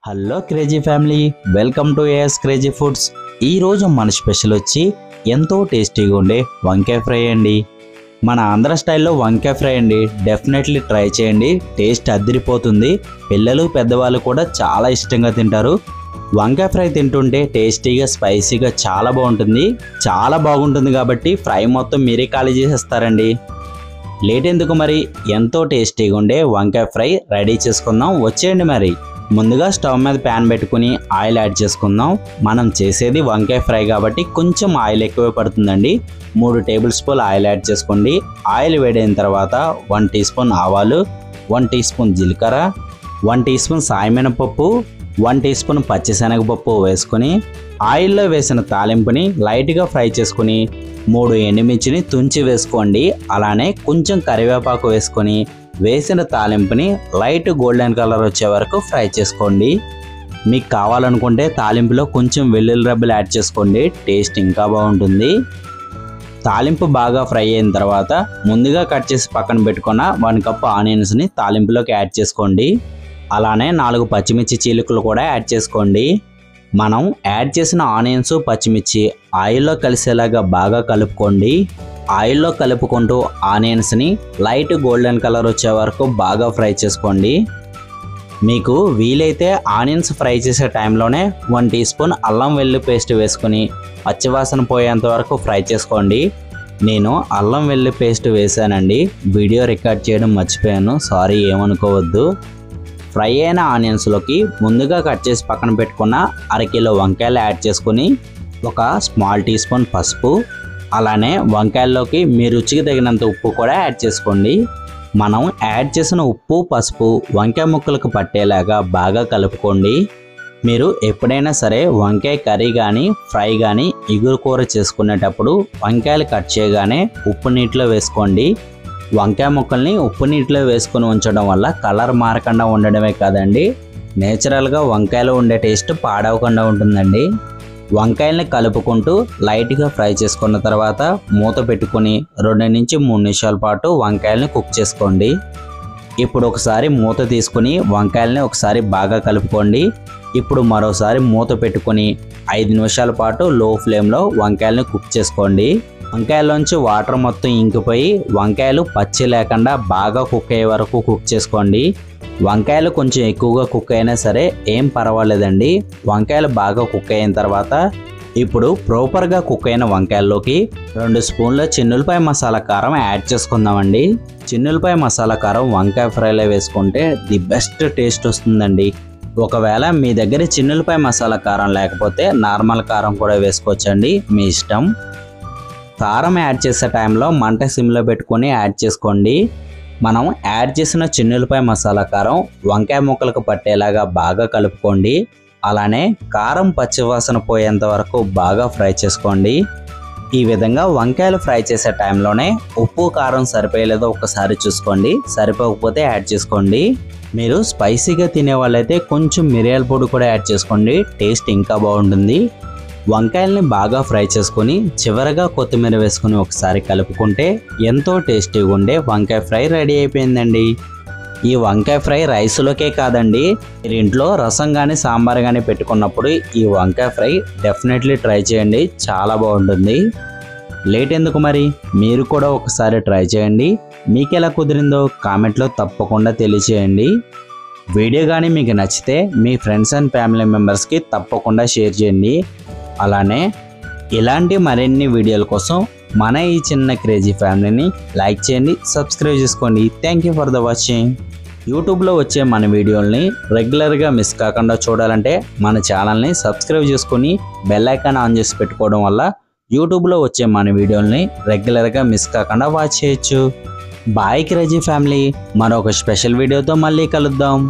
Hello crazy family, welcome to AS crazy foods. ఈరోజు మన special వచ్చి ఎంతో టేస్టీగా ఉండే వంకాయ ఫ్రై అండి. మన ఆంధ్ర స్టైల్లో వంకాయ ఫ్రై అండి. డెఫినెట్లీ ట్రై చేయండి, టేస్ట్ అదిరిపోతుంది. పిల్లలు పెద్దవాళ్ళు కూడా చాలా ఇష్టంగా తింటారు. వంకాయ ఫ్రై తింటుంటే టేస్టీగా స్పైసీగా చాలా బాగుంటుంది కాబట్టి ఫ్రై మొత్తం మీరే ఖాళీ చేసేస్తారండి. లేట్ ఎందుకు మరి, ఎంతో టేస్టీగా ఉండే వంకాయ ఫ్రై రెడీ చేసుకుందాం, వచ్చేయండి. మరి ముందుగా స్టవ్ మీద ప్యాన్ పెట్టుకుని ఆయిల్ యాడ్ చేసుకుందాం. మనం చేసేది వంకాయ ఫ్రై కాబట్టి కొంచెం ఆయిల్ ఎక్కువే పడుతుందండి. 3 టేబుల్ స్పూన్ ఆయిల్ యాడ్ చేసుకోండి. ఆయిల్ వేడైన తర్వాత 1 టీ స్పూన్ ఆవాలు, 1 టీ స్పూన్ జీలకర్ర, 1 టీ స్పూన్ సాయమినపప్పు, 1 టీ స్పూన్ పచ్చిశనగపప్పు వేసుకొని ఆయిల్లో వేసిన తాలింపుని లైట్గా ఫ్రై చేసుకుని 3 ఎండుమిర్చిని తుంచి వేసుకోండి. అలానే కొంచెం కరివేపాకు వేసుకొని వేసిన తాలింపుని లైట్ గోల్డెన్ కలర్ వచ్చే వరకు ఫ్రై చేసుకోండి. మీకు కావాలనుకుంటే తాలింపులో కొంచెం వెల్లుల్లి రెబ్బలు యాడ్ చేసుకోండి, టేస్ట్ ఇంకా బాగుంటుంది. తాలింపు బాగా ఫ్రై అయిన తర్వాత ముందుగా కట్ చేసి పక్కన పెట్టుకున్న 1 కప్ ఆనియన్స్ని తాలింపులోకి యాడ్ చేసుకోండి. అలానే 4 పచ్చిమిర్చి చీలికలు కూడా యాడ్ చేసుకోండి. మనం యాడ్ చేసిన ఆనియన్స్ పచ్చిమిర్చి ఆయిల్లో కలిసేలాగా బాగా కలుపుకోండి. ఆయిల్లో కలుపుకుంటూ ఆనియన్స్ని లైట్ గోల్డెన్ కలర్ వచ్చే వరకు బాగా ఫ్రై చేసుకోండి. మీకు వీలైతే ఆనియన్స్ ఫ్రై చేసే టైంలోనే 1 టీ స్పూన్ అల్లం వెల్లుల్లి పేస్ట్ వేసుకుని పచ్చివాసన పోయేంత వరకు ఫ్రై చేసుకోండి. నేను అల్లం వెల్లుల్లి పేస్ట్ వేసానండి, వీడియో రికార్డ్ చేయడం మర్చిపోయాను, సారీ ఏమనుకోవద్దు. ఫ్రై అయిన ఆనియన్స్లోకి ముందుగా కట్ చేసి పక్కన పెట్టుకున్న 1/2 కిలో వంకాయలు యాడ్ చేసుకుని 1 స్మాల్ టీ స్పూన్ పసుపు, అలానే వంకాయల్లోకి మీ రుచికి తగినంత ఉప్పు కూడా యాడ్ చేసుకోండి. మనం యాడ్ చేసిన ఉప్పు పసుపు వంకాయ ముక్కలకు పట్టేలాగా బాగా కలుపుకోండి. మీరు ఎప్పుడైనా సరే వంకాయ కర్రీ కానీ ఫ్రై కానీ ఇగురు కూర చేసుకునేటప్పుడు వంకాయలు కట్ చేయగానే ఉప్పు నీటిలో వేసుకోండి. వంకాయ ముక్కల్ని ఉప్పు నీటిలో వేసుకుని ఉంచడం వల్ల కలర్ మారకుండా ఉండడమే కాదండి, నేచురల్గా వంకాయలో ఉండే టేస్ట్ పాడవకుండా ఉంటుందండి. వంకాయల్ని కలుపుకుంటూ లైట్గా ఫ్రై చేసుకున్న తర్వాత మూత పెట్టుకుని 2 నుంచి 3 నిమిషాల పాటు వంకాయల్ని కుక్ చేసుకోండి. ఇప్పుడు ఒకసారి మూత తీసుకుని వంకాయల్ని ఒకసారి బాగా కలుపుకోండి. ఇప్పుడు మరోసారి మూత పెట్టుకుని 5 నిమిషాల పాటు లో ఫ్లేమ్లో వంకాయల్ని కుక్ చేసుకోండి. వంకాయల్లోంచి వాటర్ మొత్తం ఇంకిపోయి వంకాయలు పచ్చి లేకుండా బాగా కుక్ అయ్యే వరకు కుక్ చేసుకోండి. వంకాయలు కొంచెం ఎక్కువగా కుక్ అయినా సరే ఏం పర్వాలేదండి. వంకాయలు బాగా కుక్ అయిన తర్వాత ఇప్పుడు ప్రాపర్గా కుక్ అయిన వంకాయల్లోకి 2 స్పూన్ల చిన్నులపాయ మసాలా కారం యాడ్ చేసుకుందామండి. చిన్నులపాయ మసాలా కారం వంకాయ ఫ్రైలో వేసుకుంటే ది బెస్ట్ టేస్ట్ వస్తుందండి. ఒకవేళ మీ దగ్గర చిన్నులపాయ మసాలా కారం లేకపోతే నార్మల్ కారం కూడా వేసుకోవచ్చండి, మీ ఇష్టం. కారం యాడ్ చేసే టైంలో మంట సిమ్లో పెట్టుకొని యాడ్ చేసుకోండి. మనం యాడ్ చేసిన చిన్నులపాయ మసాలా కారం వంకాయ ముక్కలకు పట్టేలాగా బాగా కలుపుకోండి. అలానే కారం పచ్చివాసన పోయేంత వరకు బాగా ఫ్రై చేసుకోండి. ఈ విధంగా వంకాయలు ఫ్రై చేసే టైంలోనే ఉప్పు కారం సరిపోయలేదో ఒకసారి చూసుకోండి, సరిపోకపోతే యాడ్ చేసుకోండి. మీరు స్పైసీగా తినే వాళ్ళైతే కొంచెం మిరియాల పొడి కూడా యాడ్ చేసుకోండి, టేస్ట్ ఇంకా బాగుంటుంది. వంకాయల్ని బాగా ఫ్రై చేసుకొని చివరగా కొత్తిమీర వేసుకుని ఒకసారి కలుపుకుంటే ఎంతో టేస్టీగా ఉండే వంకాయ ఫ్రై రెడీ అయిపోయిందండి. ఈ వంకాయ ఫ్రై రైస్లోకే కాదండి, మీరు ఇంట్లో రసం కానీ సాంబార్ కానీ పెట్టుకున్నప్పుడు ఈ వంకాయ ఫ్రై డెఫినెట్లీ ట్రై చేయండి, చాలా బాగుంటుంది. లేట్ ఎందుకు మరి, మీరు కూడా ఒకసారి ట్రై చేయండి. మీకు ఎలా కుదిరిందో కామెంట్లో తప్పకుండా తెలియచేయండి. వీడియో కానీ మీకు నచ్చితే మీ ఫ్రెండ్స్ అండ్ ఫ్యామిలీ మెంబర్స్కి తప్పకుండా షేర్ చేయండి. అలానే ఇలాంటి మరిన్ని వీడియోల కోసం మన ఈ చిన్న క్రేజీ ఫ్యామిలీని లైక్ చేయండి, సబ్స్క్రైబ్ చేసుకోండి. Thank you for the watching. యూట్యూబ్లో వచ్చే మన వీడియోల్ని రెగ్యులర్గా మిస్ కాకుండా చూడాలంటే మన ఛానల్ని సబ్స్క్రైబ్ చేసుకొని బెల్ ఐకాన్ ఆన్ చేసి పెట్టుకోవడం వల్ల యూట్యూబ్లో వచ్చే మన వీడియోల్ని రెగ్యులర్గా మిస్ కాకుండా వాచ్ చేయొచ్చు. బాయ్ క్రేజీ ఫ్యామిలీ, మరొక స్పెషల్ వీడియోతో మళ్ళీ కలుద్దాం.